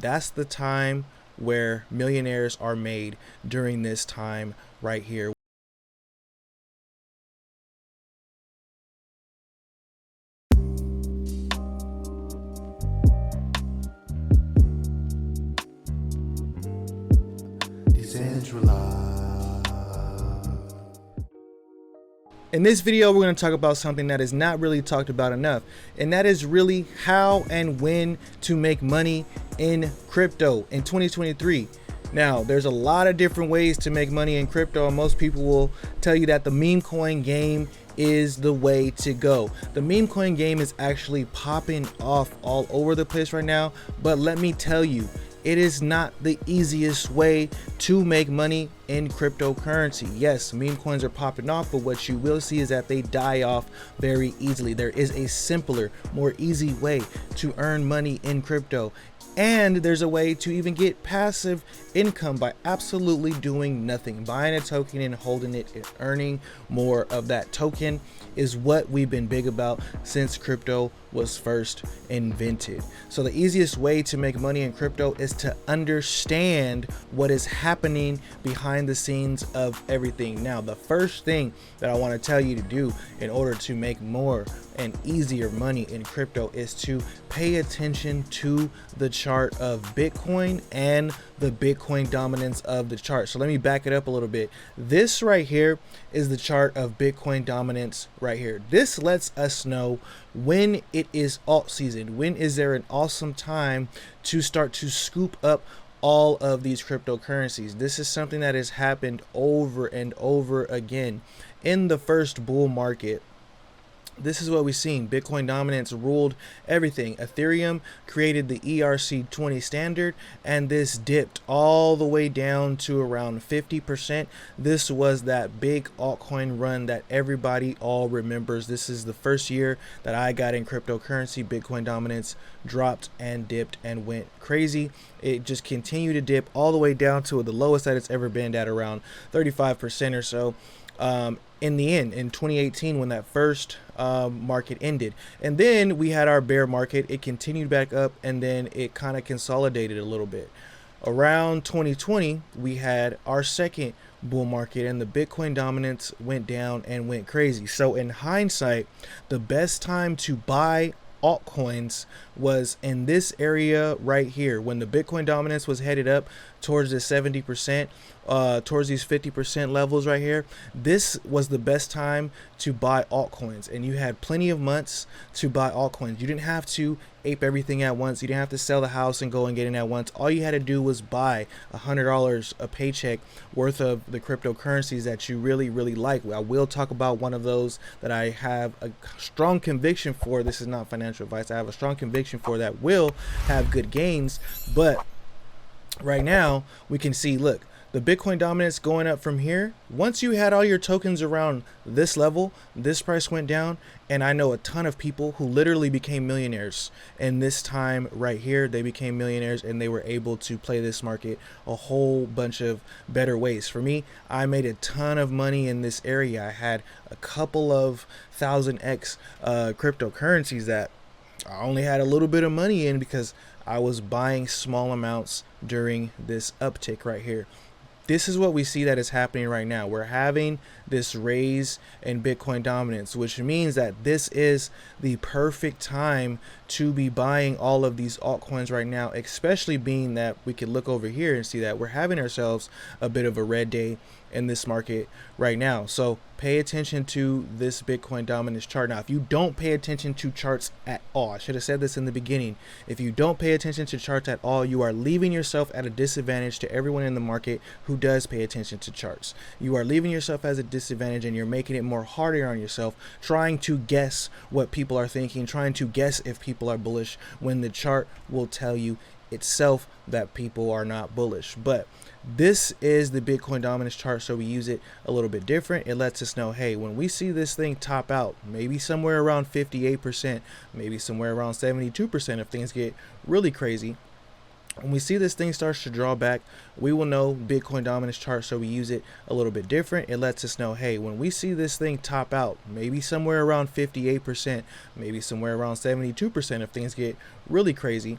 That's the time where millionaires are made, during this time right here. In this video, we're going to talk about something that is not really talked about enough, and that is really how and when to make money in crypto in 2023. Now, there's a lot of different ways to make money in crypto, and most people will tell you that the meme coin game is the way to go. The meme coin game is actually popping off all over the place right now, but let me tell you, it is not the easiest way to make money in cryptocurrency. Yes, meme coins are popping off, but what you will see is that they die off very easily. There is a simpler, more easy way to earn money in crypto. And there's a way to even get passive income by absolutely doing nothing. Buying a token and holding it and earning more of that token is what we've been big about since crypto was first invented. So the easiest way to make money in crypto is to understand what is happening behind the scenes of everything. Now, the first thing that I want to tell you to do in order to make more and easier money in crypto is to pay attention to the chart of Bitcoin and the Bitcoin dominance of the chart. So let me back it up a little bit. This right here is the chart of Bitcoin dominance right here. This lets us know when it is alt season. When is there an awesome time to start to scoop up all of these cryptocurrencies? This is something that has happened over and over again. In the first bull market, this is what we've seen. Bitcoin dominance ruled everything. Ethereum created the ERC20 standard, and this dipped all the way down to around 50%. This was that big altcoin run that everybody all remembers. This is the first year that I got in cryptocurrency. Bitcoin dominance dropped and dipped and went crazy. It just continued to dip all the way down to the lowest that it's ever been, at around 35% or so. In the end, in 2018, when that first market ended, and then we had our bear market, it continued back up, and then it kind of consolidated a little bit. Around 2020, we had our second bull market, and the Bitcoin dominance went down and went crazy. So in hindsight, the best time to buy altcoins was in this area right here, when the Bitcoin dominance was headed up towards the 70%, towards these 50% levels right here. This was the best time to buy altcoins, and you had plenty of months to buy altcoins. You didn't have to ape everything at once. You didn't have to sell the house and go and get in at once. All you had to do was buy $100 a paycheck worth of the cryptocurrencies that you really like. I will talk about one of those that I have a strong conviction for. This is not financial advice. I have a strong conviction for that will have good gains, but right now we can see, look, the Bitcoin dominance going up from here. Once you had all your tokens around this level, this price went down, and I know a ton of people who literally became millionaires. And this time right here, they became millionaires, and they were able to play this market a whole bunch of better ways. For me, I made a ton of money in this area. I had a couple of 1000x cryptocurrencies that I only had a little bit of money in because I was buying small amounts during this uptick right here. This is what we see that is happening right now. We're having this raise in Bitcoin dominance, which means that this is the perfect time to be buying all of these altcoins right now, especially being that we can look over here and see that we're having ourselves a bit of a red day in this market right now. So pay attention to this Bitcoin dominance chart. Now, if you don't pay attention to charts at all, I should have said this in the beginning. If you don't pay attention to charts at all, you are leaving yourself at a disadvantage to everyone in the market who does pay attention to charts. You are leaving yourself as a disadvantage, and you're making it more harder on yourself, trying to guess what people are thinking, trying to guess if people are bullish, when the chart will tell you itself that people are not bullish. But this is the Bitcoin dominance chart, so we use it a little bit different. It lets us know, hey, when we see this thing top out, maybe somewhere around 58%, maybe somewhere around 72% if things get really crazy. When we see this thing starts to draw back, we will know Bitcoin dominance chart, so we use it a little bit different. It lets us know, hey, when we see this thing top out, maybe somewhere around 58%, maybe somewhere around 72% if things get really crazy.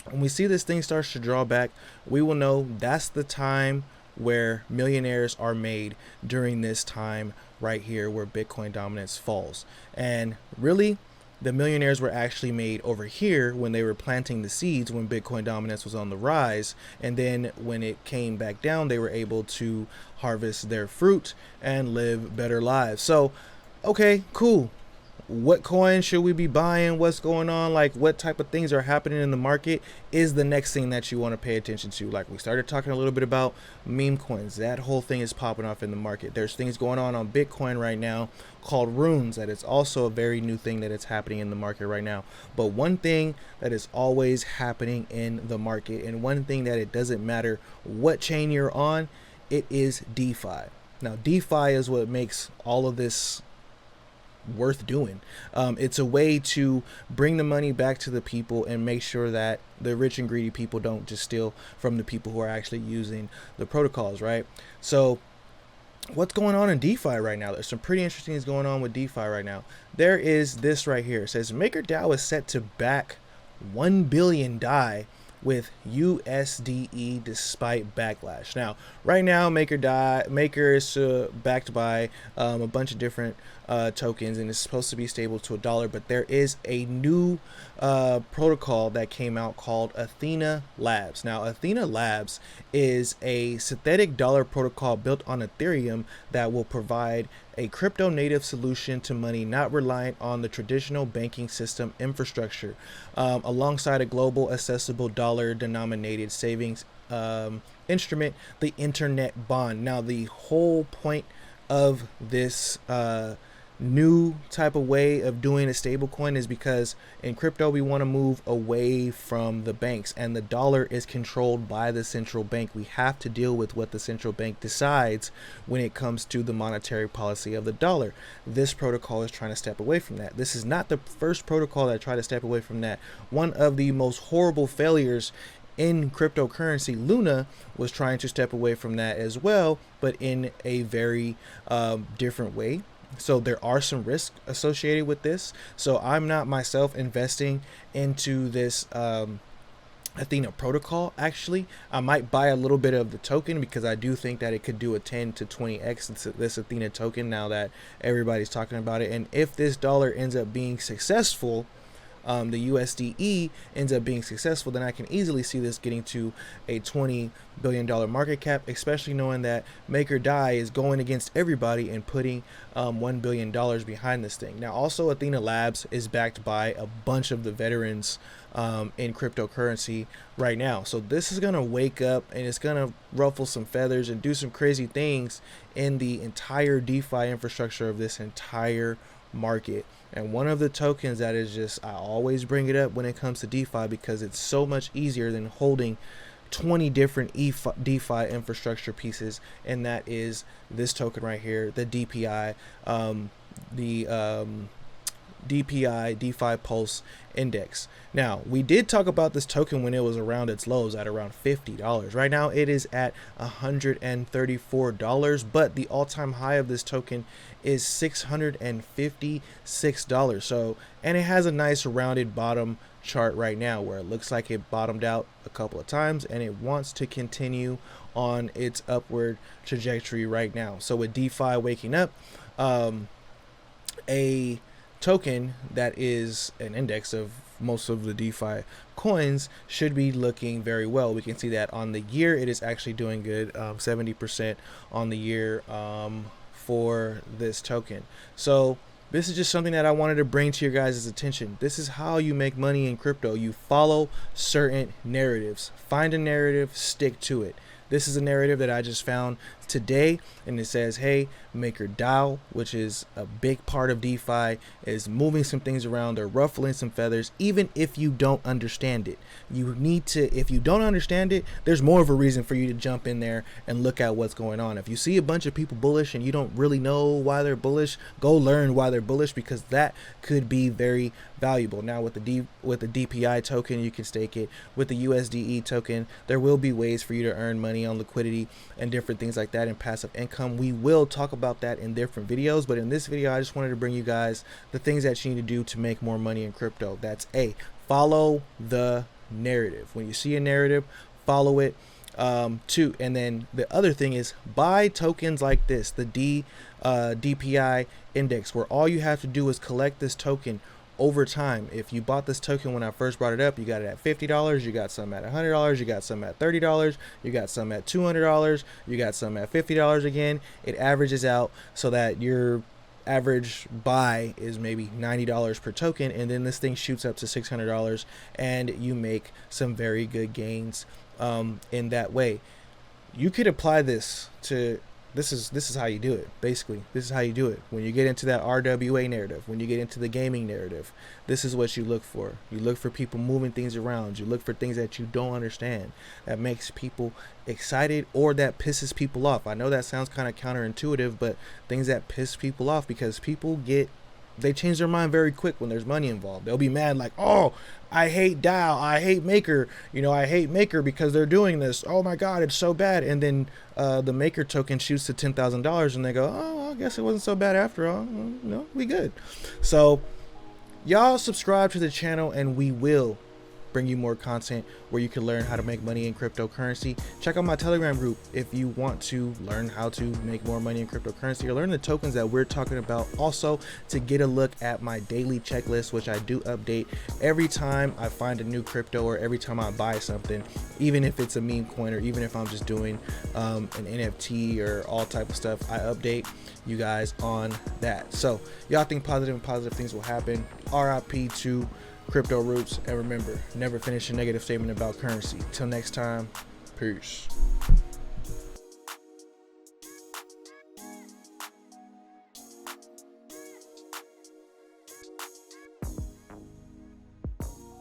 When we see this thing starts to draw back, we will know that's the time where millionaires are made, during this time right here where Bitcoin dominance falls. And really, the millionaires were actually made over here when they were planting the seeds, when Bitcoin dominance was on the rise. And then when it came back down, they were able to harvest their fruit and live better lives. So, okay, cool. What coin should we be buying? What's going on? Like, what type of things are happening in the market is the next thing that you want to pay attention to. Like, we started talking a little bit about meme coins. That whole thing is popping off in the market. There's things going on Bitcoin right now called runes. That is also a very new thing that is happening in the market right now. But one thing that is always happening in the market, and one thing that it doesn't matter what chain you're on, it is DeFi. Now, DeFi is what makes all of this worth doing. It's a way to bring the money back to the people and make sure that the rich and greedy people don't just steal from the people who are actually using the protocols, right? So what's going on in DeFi right now? There's some pretty interesting things going on with DeFi right now. There is this right here. It says MakerDAO is set to back 1 billion DAI with USDE despite backlash. Now, right now, Maker is backed by a bunch of different tokens, and it's supposed to be stable to $1. But there is a new protocol that came out called Athena Labs. Now, Athena Labs is a synthetic dollar protocol built on Ethereum that will provide a crypto native solution to money not reliant on the traditional banking system infrastructure, alongside a global accessible dollar denominated savings instrument, the internet bond. Now, the whole point of this new type of way of doing a stable coin is because in crypto we want to move away from the banks, and the dollar is controlled by the central bank. We have to deal with what the central bank decides when it comes to the monetary policy of the dollar. This protocol is trying to step away from that. This is not the first protocol that tried to step away from that. One of the most horrible failures in cryptocurrency, Luna, was trying to step away from that as well, but in a very different way. So there are some risks associated with this. So I'm not myself investing into this Athena protocol. Actually, I might buy a little bit of the token because I do think that it could do a 10 to 20x this Athena token now that everybody's talking about it. And if this dollar ends up being successful, the USDE ends up being successful, then I can easily see this getting to a $20 billion market cap, especially knowing that MakerDAI is going against everybody and putting $1 billion behind this thing. Now, also, Athena Labs is backed by a bunch of the veterans in cryptocurrency right now. So this is going to wake up and it's going to ruffle some feathers and do some crazy things in the entire DeFi infrastructure of this entire market. And one of the tokens that is just, I always bring it up when it comes to DeFi because it's so much easier than holding 20 different DeFi infrastructure pieces, and that is this token right here, the DPI, DPI DeFi Pulse Index. Now, we did talk about this token when it was around its lows at around $50. Right now it is at $134, but the all-time high of this token is $656. So, and it has a nice rounded bottom chart right now where it looks like it bottomed out a couple of times and it wants to continue on its upward trajectory right now. So with DeFi waking up, a token that is an index of most of the DeFi coins should be looking very well. We can see that on the year it is actually doing good, 70% on the year for this token. So this is just something that I wanted to bring to your guys' attention. This is how you make money in crypto. You follow certain narratives. Find a narrative, stick to it. This is a narrative that I just found today, and it says, hey, MakerDAO, which is a big part of DeFi, is moving some things around. They're ruffling some feathers, even if you don't understand it. You need to, if you don't understand it, there's more of a reason for you to jump in there and look at what's going on. If you see a bunch of people bullish and you don't really know why they're bullish, go learn why they're bullish, because that could be very valuable. Now with the DPI token, you can stake it. With the USDE token, there will be ways for you to earn money on liquidity and different things like that and passive income. We will talk about that in different videos, but in this video I just wanted to bring you guys the things that you need to do to make more money in crypto. That's A, follow the narrative. When you see a narrative, follow it too. And then the other thing is buy tokens like this, the DPI index, where all you have to do is collect this token over time. If you bought this token when I first brought it up, you got it at $50, you got some at $100, you got some at $30, you got some at $200, you got some at $50 again. It averages out so that your average buy is maybe $90 per token, and then this thing shoots up to $600 and you make some very good gains in that way. You could apply this to this is how you do it. Basically, this is how you do it. When you get into that RWA narrative, when you get into the gaming narrative, this is what you look for. You look for people moving things around. You look for things that you don't understand, that makes people excited or that pisses people off. I know that sounds kind of counterintuitive, but things that piss people off, because people they change their mind very quick when there's money involved. They'll be mad like, oh, I hate DAO, I hate Maker, I hate Maker because they're doing this. Oh my God, it's so bad. And then the Maker token shoots to $10,000 and they go, oh, well, I guess it wasn't so bad after all. No, we good. So y'all subscribe to the channel and we will bring you more content where you can learn how to make money in cryptocurrency. Check out my Telegram group if you want to learn how to make more money in cryptocurrency or learn the tokens that we're talking about. Also, to get a look at my daily checklist, which I do update every time I find a new crypto or every time I buy something, even if it's a meme coin or even if I'm just doing an NFT or all type of stuff. I update you guys on that. So y'all think positive and positive things will happen. RIP to crypto roots, and remember, never finish a negative statement about currency. Till next time, peace.